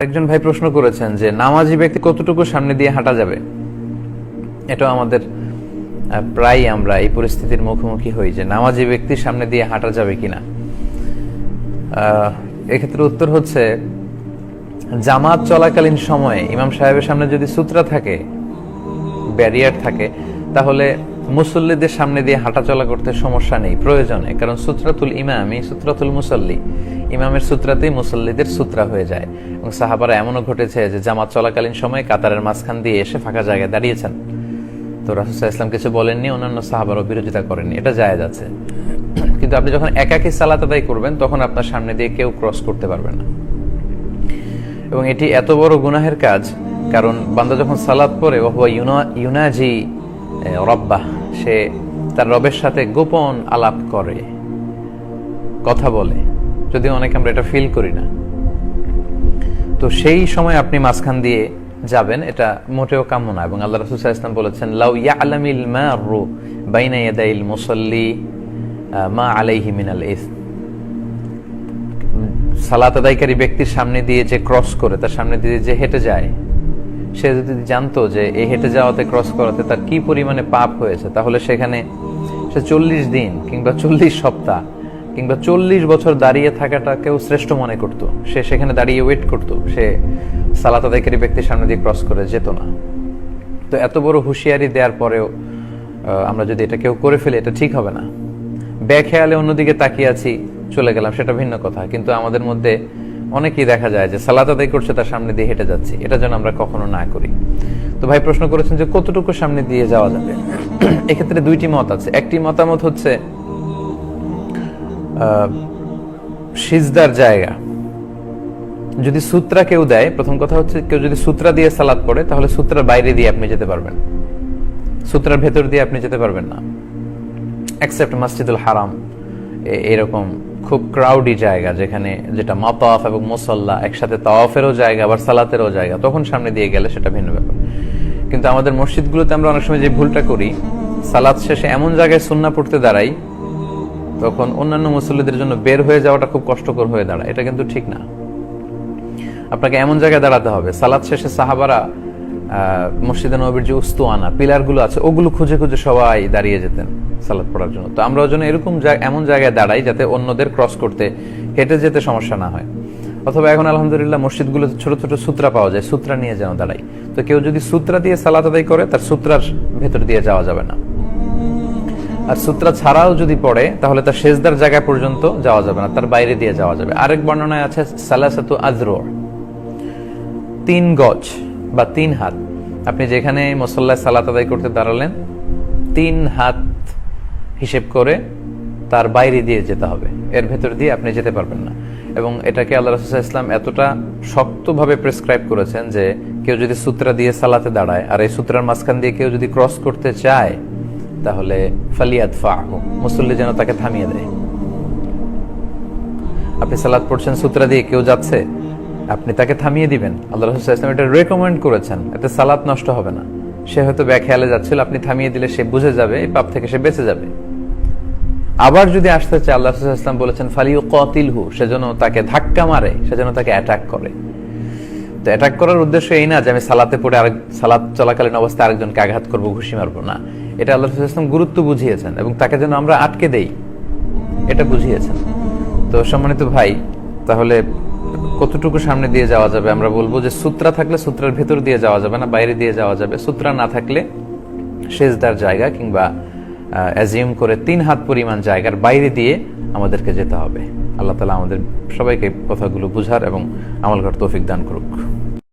একজন ভাই প্রশ্ন করেছেন যে নামাজি ব্যক্তি কতটুকু সামনে দিয়ে হাঁটা যাবে। এটা আমাদের প্রায় আমরা এই পরিস্থিতির মুখোমুখি হই যে নামাজি ব্যক্তির সামনে দিয়ে হাঁটা যাবে কিনা। এক্ষেত্রে উত্তর হচ্ছে, জামাত চলাকালীন সময়ে ইমাম সাহেবের সামনে যদি সূত্রা থাকে, ব্যারিয়ার থাকে, তাহলে মুসল্লিদের সামনে দিয়ে হাঁটা চলা করতে সমস্যা নেই, প্রয়োজনে। কারণ সূত্রাতুল ইমামই সূত্রাতুল মুসল্লি, ইমামের সূত্রাতেই মুসল্লিদের সূত্রা হয়ে যায়। এবং সাহাবারা এমনও ঘটেছে যে জামাত চলাকালীন সময় কাতারের মাঝখান দিয়ে এসে ফাঁকা জায়গায় দাঁড়িয়েছেন, তো রাসূল সাল্লাল্লাহু আলাইহি ওয়াসাল্লাম কিছু বলেননি, অন্যান্য সাহাবারও বিরোধিতা করেননি, এটা জায়েজ আছে। কিন্তু আপনি যখন একাকী সালাত আদায় করবেন তখন আপনার সামনে দিয়ে কেউ ক্রস করতে পারবে না। এবং এটি এত বড় গুনাহের কাজ, কারণ বান্দা যখন সালাত পড়ে ওয়া ইউনাজি রব্বাহ, সে তার রবের সাথে গোপন আলাপ করে, কথা বলে, যদিও অনেকে আমরা এটা ফিল করি না। তো সেই সময় আপনি মাঝখান দিয়ে যাবেন, এটা মোটেও কাম্য না। এবং আল্লাহ রাসূল সাল্লাল্লাহু আলাইহি ওয়াসাল্লাম বলেছেন, লাউ ইয়ালামিল মারু বাইনা ইয়াদাইল মুসাল্লি মা আলাইহি মিনাল ইসম। সালাত আদায়কারী ব্যক্তির সামনে দিয়ে যে ক্রস করে, তার সামনে দিয়ে যে হেঁটে যায়, সে যদি জানতো যে এই হেঁটে যাওয়াতে, ক্রস করাতে তার কি পরিমাণে পাপ হয়েছে, তাহলে সেখানে সে 40 দিন কিংবা 40 সপ্তাহ কিংবা 40 বছর দাঁড়িয়ে থাকাটাকেও শ্রেষ্ঠ মনে করত। সে সেখানে দাঁড়িয়ে ওয়েট করত, সে সালাত আদায়কারী ব্যক্তির সামনে দিয়ে ক্রস করে যেত না। তো এত বড় হুঁশিয়ারি দেওয়ার পরেও আমরা যদি এটা কেউ করে ফেলি, এটা ঠিক হবে না। বেখেয়ালে অন্যদিকে তাকিয়ে আছি, চলে গেলাম, সেটা ভিন্ন কথা। কিন্তু আমাদের মধ্যে অনেকেই দেখা যায় যে সালাত আদায় করছে, তার সামনে দিয়ে হেঁটে যাচ্ছি, এটা যেন আমরা কখনো না করি। তো ভাই প্রশ্ন করেছেন যে কতটুকু সামনে দিয়ে যাওয়া যাবে। এক্ষেত্রে দুইটি মত আছে। একটি মতামত হচ্ছে সিজদার জায়গা যদি সূত্রা কেউ দেয়, প্রথম কথা হচ্ছে কেউ যদি সূত্রা দিয়ে সালাত পড়ে, তাহলে সূত্রার বাইরে দিয়ে আপনি যেতে পারবেন, সূত্রার ভেতর দিয়ে আপনি যেতে পারবেন না, এক্সেপ্ট মসজিদুল হারাম, এরকম খুব ক্রাউডি জায়গা, যেখানে যেটা মাতাফ এবং মুসাল্লা একসাথে, তাওয়াফেরও জায়গা আবার সালাতেরও জায়গা, তখন সামনে দিয়ে গেলে সেটা ভিন্ন ব্যাপার। কিন্তু আমাদের মসজিদগুলোতে আমরা অনেক সময় যে ভুলটা করি, সালাত শেষে এমন জায়গায় সুন্নাহ পড়তে দাঁড়াই, তখন অন্যান্য মুসল্লিদের জন্য বের হয়ে যাওয়াটা খুব কষ্টকর হয়ে দাঁড়ায়। এটা কিন্তু ঠিক না। আপনাকে এমন জায়গায় দাঁড়াতে হবে, সালাত শেষে সাহাবারা মসজিদে নববীর যে উস্তুয়ানা পিলারগুলো আছে, ওগুলো খুঁজে খুঁজে সবাই দাঁড়িয়ে যেতেন সালাত পড়ার জন্য। তো আমরা ওই জন্য এরকম এমন জায়গায় দাঁড়াই যাতে অন্যদের ক্রস করতে, হেঁটে যেতে সমস্যা না হয়। অথবা এখন আলহামদুলিল্লাহ মসজিদগুলোতে ছোট ছোট সূত্রা পাওয়া যায়, সূত্রা নিয়ে যেন দাঁড়াই। তো কেউ যদি সূত্রা দিয়ে সালাত আদায় করে, তার সূত্রার ভেতর দিয়ে যাওয়া যাবে না। আর সূত্রা ছাড়াও যদি পড়ে, তাহলে তার সেজদার জায়গা পর্যন্ত যাওয়া যাবে না, তার বাইরে দিয়ে যাওয়া যাবে। আরেক বর্ণনায় আছে সালাসাতু আযরু, 3 গজ বা 3 হাত। আপনি যেখানে মুসাল্লায় সালাত আদায় করতে দাঁড়ালেন, 3 হাত হিসেব করে তার বাইরে দিয়ে যেতে হবে, এর ভেতর দিয়ে আপনি যেতে পারবেন না। এবং এটাকে আল্লাহ রাসূল সাল্লাল্লাহু আলাইহি ওয়াসাল্লাম এতটা শক্তভাবে প্রেসক্রাইব করেছেন যে কেউ যদি সূত্রা দিয়ে সালাতে দাঁড়ায়, আর এই সূত্রার মাঝখান দিয়ে কেউ যদি ক্রস করতে চায়, তাহলে ফালিয়াদফাহু, মুসল্লি যেন তাকে থামিয়ে দেয়। আপনি সালাত পড়ছেন, সূত্রা দিয়ে কেউ যাচ্ছে, আপনি তাকে থামিয়ে দিবেন। আল্লাহ রাসূল সাল্লাল্লাহু আলাইহি ওয়াসাল্লাম এটা রেকমেন্ড করেছেন, এতে সালাত নষ্ট হবে না। সে হয়তো বেখেয়ালে যাচ্ছিল, আপনি থামিয়ে দিলে সে বুঝে যাবে, এই পাপ থেকে সে বেঁচে যাবে। আবার যদি আসতে চায়, আল্লাহ রাসূল সাল্লাল্লাহু আলাইহি ওয়াসাল্লাম বলেছেন ফালিয়ুকাতিলহু, সেজন্য তাকে ধাক্কা মারে, সেজন্য তাকে অ্যাটাক করে। তো অ্যাটাক করার উদ্দেশ্য এই না যে আমি সালাতে পড়ে সালাত চলাকালীন অবস্থায় আরেকজনকে আঘাত করবো, ঘুষি মারবো না। এটা আল্লাহ রাসূল সাল্লাল্লাহু আলাইহি ওয়াসাল্লাম গুরুত্ব বুঝিয়েছেন এবং তাকে যেন আমরা আটকে দেই, এটা বুঝিয়েছেন। তো সম্মানিত ভাই, তাহলে কতটুকু সামনে দিয়ে যাওয়া যাবে? আমরা বলবো যে সূত্রা থাকলে সূত্রার ভেতর দিয়ে যাওয়া যাবে না, বাইরে দিয়ে যাওয়া যাবে। সূত্রা না থাকলে সেজদার জায়গা কিংবা অ্যাজিউম করে 3 হাত পরিমাণ জায়গার বাইরে দিয়ে আমাদেরকে যেতে হবে। আল্লাহ তাআলা আমাদের সবাইকে কথাগুলো বুঝার এবং আমল করার তৌফিক দান করুক।